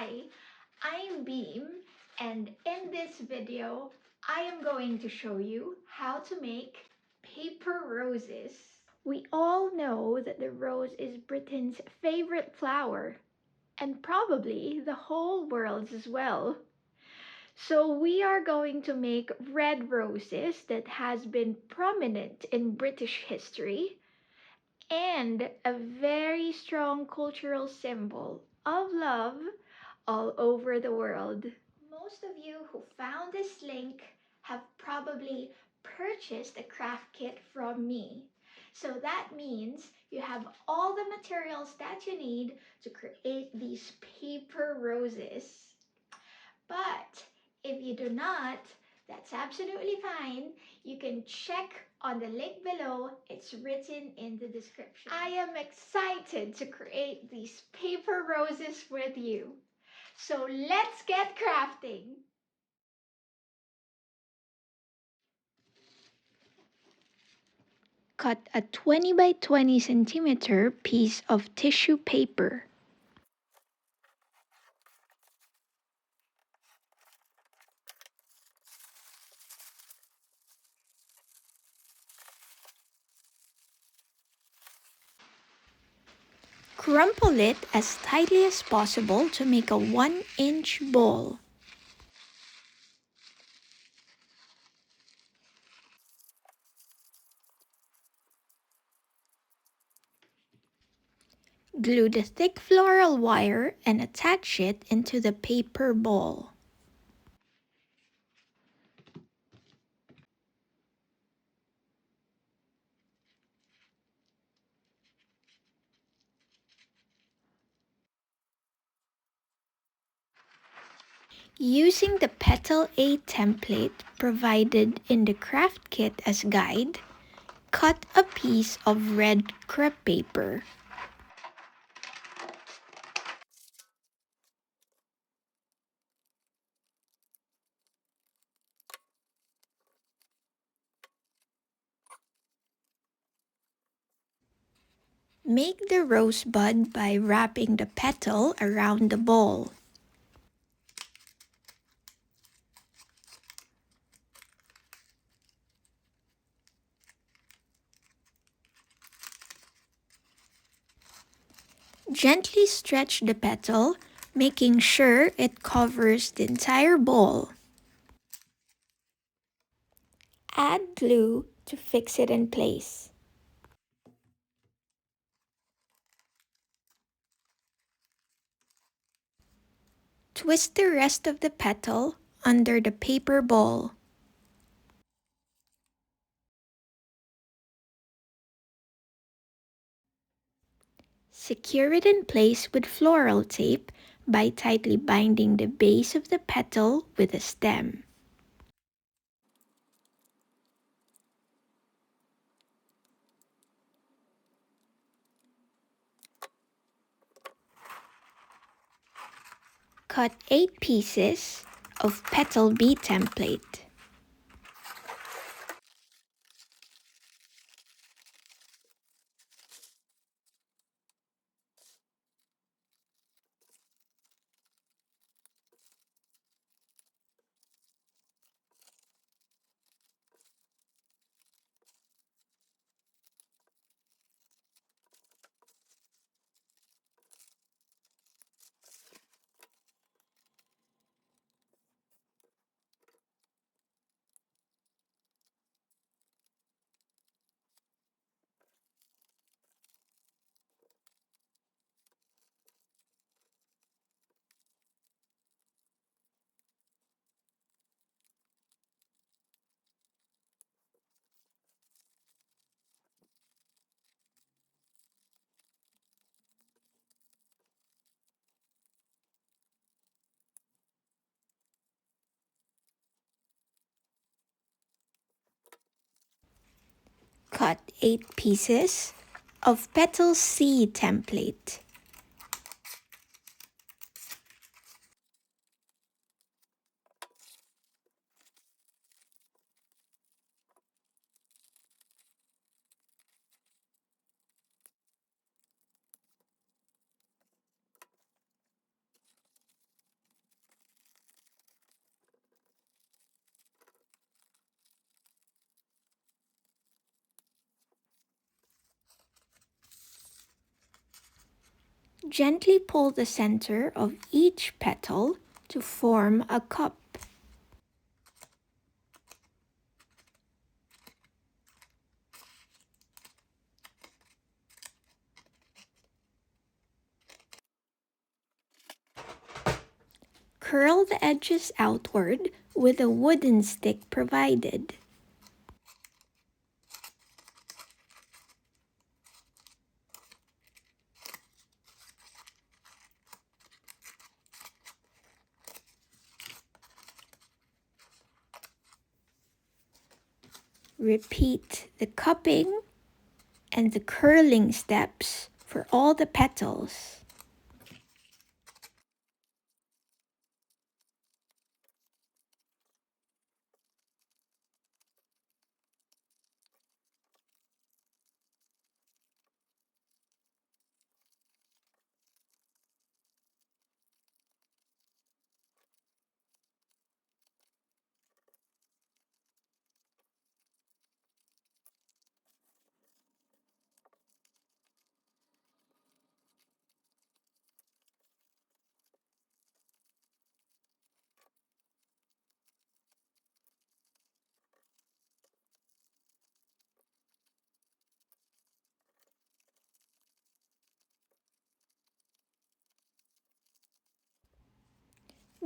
Hi, I'm Beam, and in this video, I am going to show you how to make paper roses. We all know that the rose is Britain's favorite flower, and probably the whole world's as well. So we are going to make red roses that has been prominent in British history and a very strong cultural symbol of love all over the world. Most of you who found this link have probably purchased a craft kit from me. So that means you have all the materials that you need to create these paper roses. But if you do not, that's absolutely fine. You can check on the link below. It's written in the description. I am excited to create these paper roses with you. So let's get crafting. Cut a 20 by 20 centimeter piece of tissue paper. Crumple it as tightly as possible to make a 1-inch ball. Glue the thick floral wire and attach it into the paper ball. Using the Petal A template provided in the craft kit as guide, cut a piece of red crepe paper. Make the rosebud by wrapping the petal around the ball. Gently stretch the petal, making sure it covers the entire ball. Add glue to fix it in place. Twist the rest of the petal under the paper ball. Secure it in place with floral tape by tightly binding the base of the petal with a stem. Cut 8 pieces of Petal B template. Cut 8 pieces of Petal C template. Gently pull the center of each petal to form a cup. Curl the edges outward with a wooden stick provided. Repeat the cupping and the curling steps for all the petals.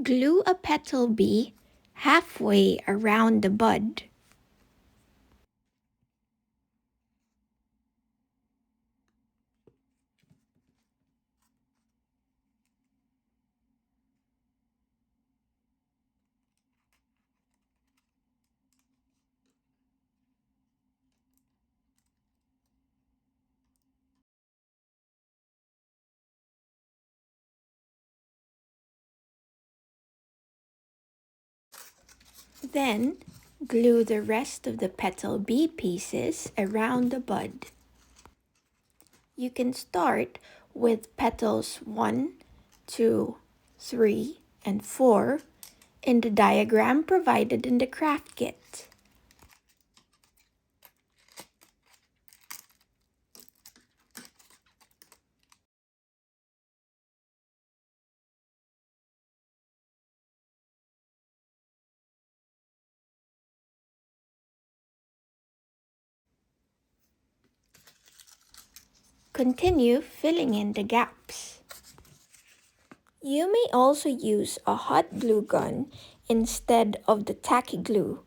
Glue a petal bee halfway around the bud. Then, glue the rest of the petal bee pieces around the bud. You can start with petals 1, 2, 3, and 4 in the diagram provided in the craft kit. Continue filling in the gaps. You may also use a hot glue gun instead of the tacky glue.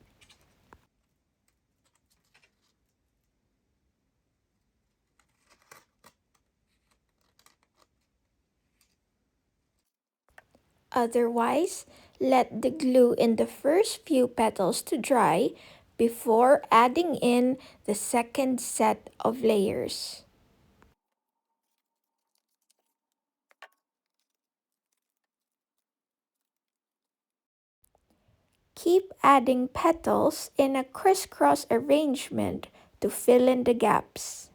Otherwise, let the glue in the first few petals to dry before adding in the second set of layers. Keep adding petals in a crisscross arrangement to fill in the gaps.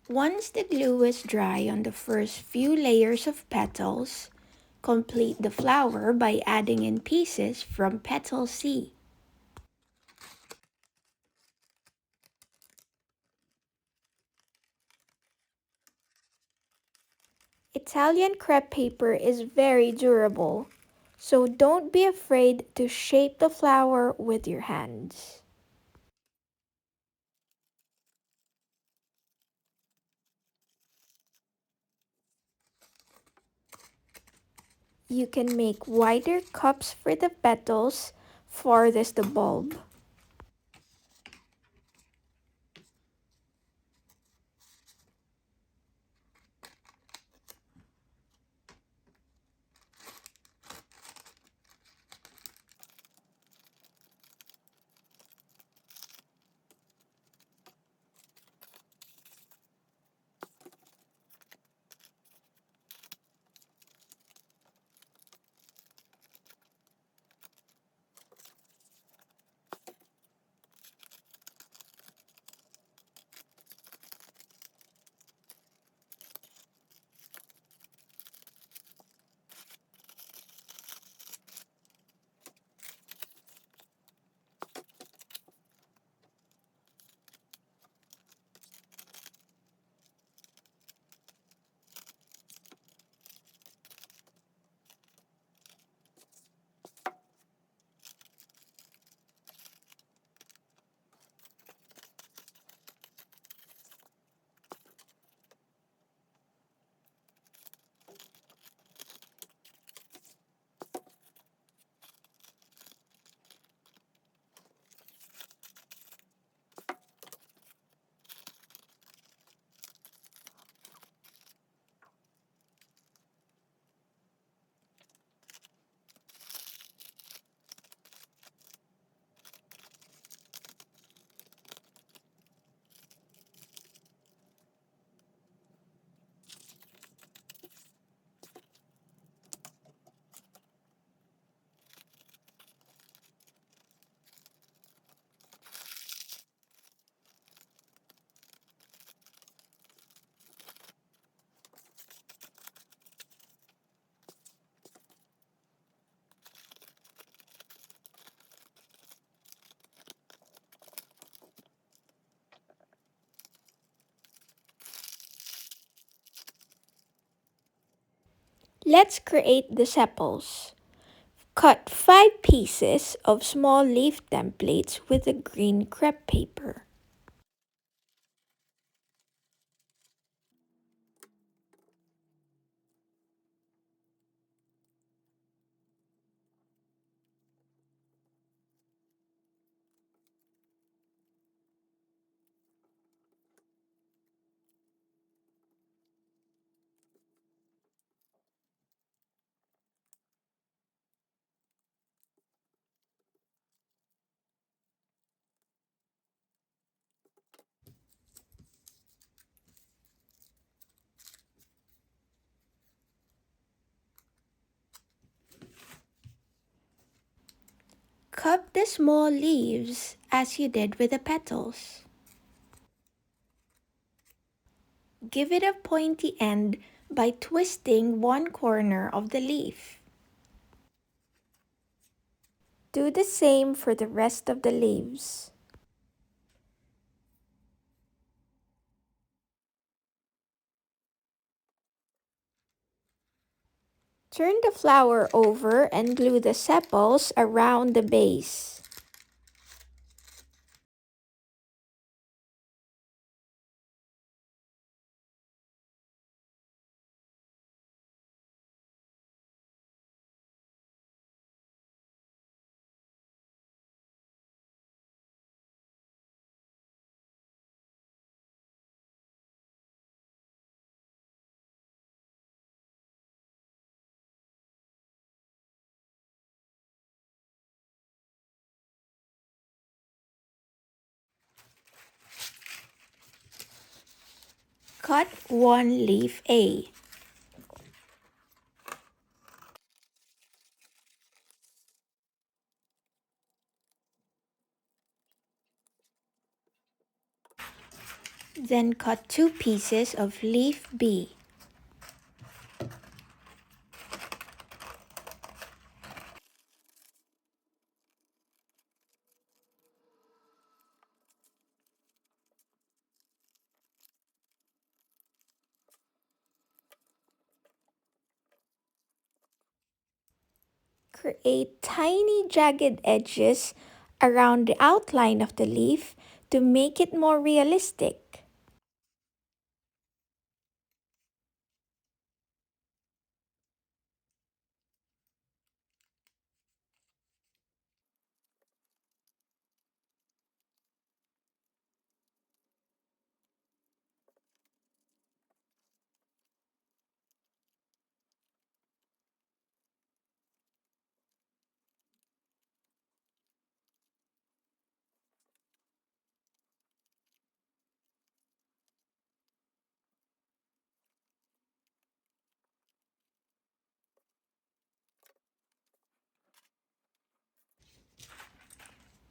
Once the glue is dry on the first few layers of petals, complete the flower by adding in pieces from petal C. Italian crepe paper is very durable, so don't be afraid to shape the flower with your hands. You can make wider cups for the petals farthest the bulb. Let's create the sepals. Cut 5 pieces of small leaf templates with a green crepe paper. Cup the small leaves as you did with the petals. Give it a pointy end by twisting one corner of the leaf. Do the same for the rest of the leaves. Turn the flower over and glue the sepals around the base. Cut one leaf A. Then cut 2 pieces of leaf B. Create tiny jagged edges around the outline of the leaf to make it more realistic.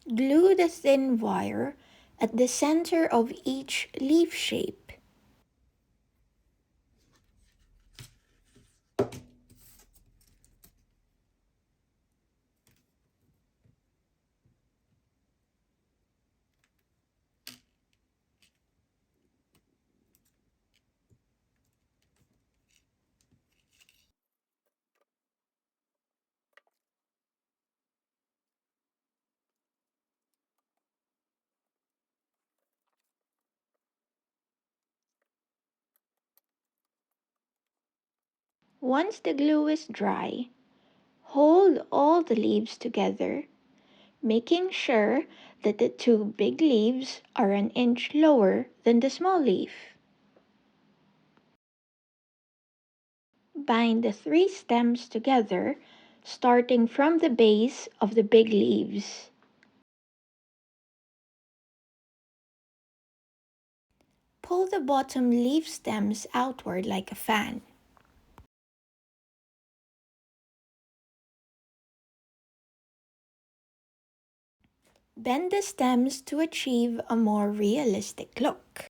Glue the thin wire at the center of each leaf shape. Once the glue is dry, hold all the leaves together, making sure that the 2 big leaves are an inch lower than the small leaf. Bind the 3 stems together, starting from the base of the big leaves. Pull the bottom leaf stems outward like a fan. Bend the stems to achieve a more realistic look.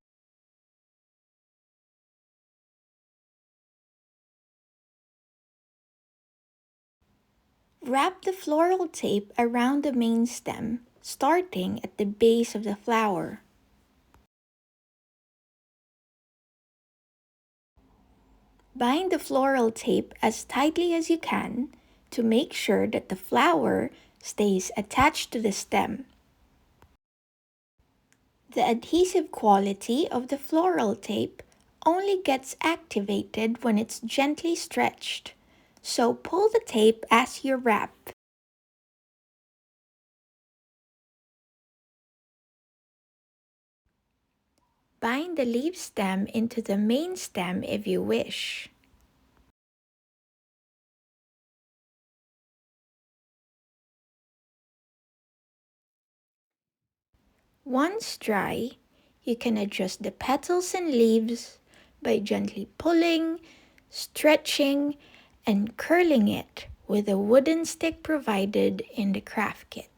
Wrap the floral tape around the main stem, starting at the base of the flower. Bind the floral tape as tightly as you can to make sure that the flower stays attached to the stem. The adhesive quality of the floral tape only gets activated when it's gently stretched, so pull the tape as you wrap. Bind the leaf stem into the main stem if you wish. Once dry, you can adjust the petals and leaves by gently pulling, stretching, and curling it with a wooden stick provided in the craft kit.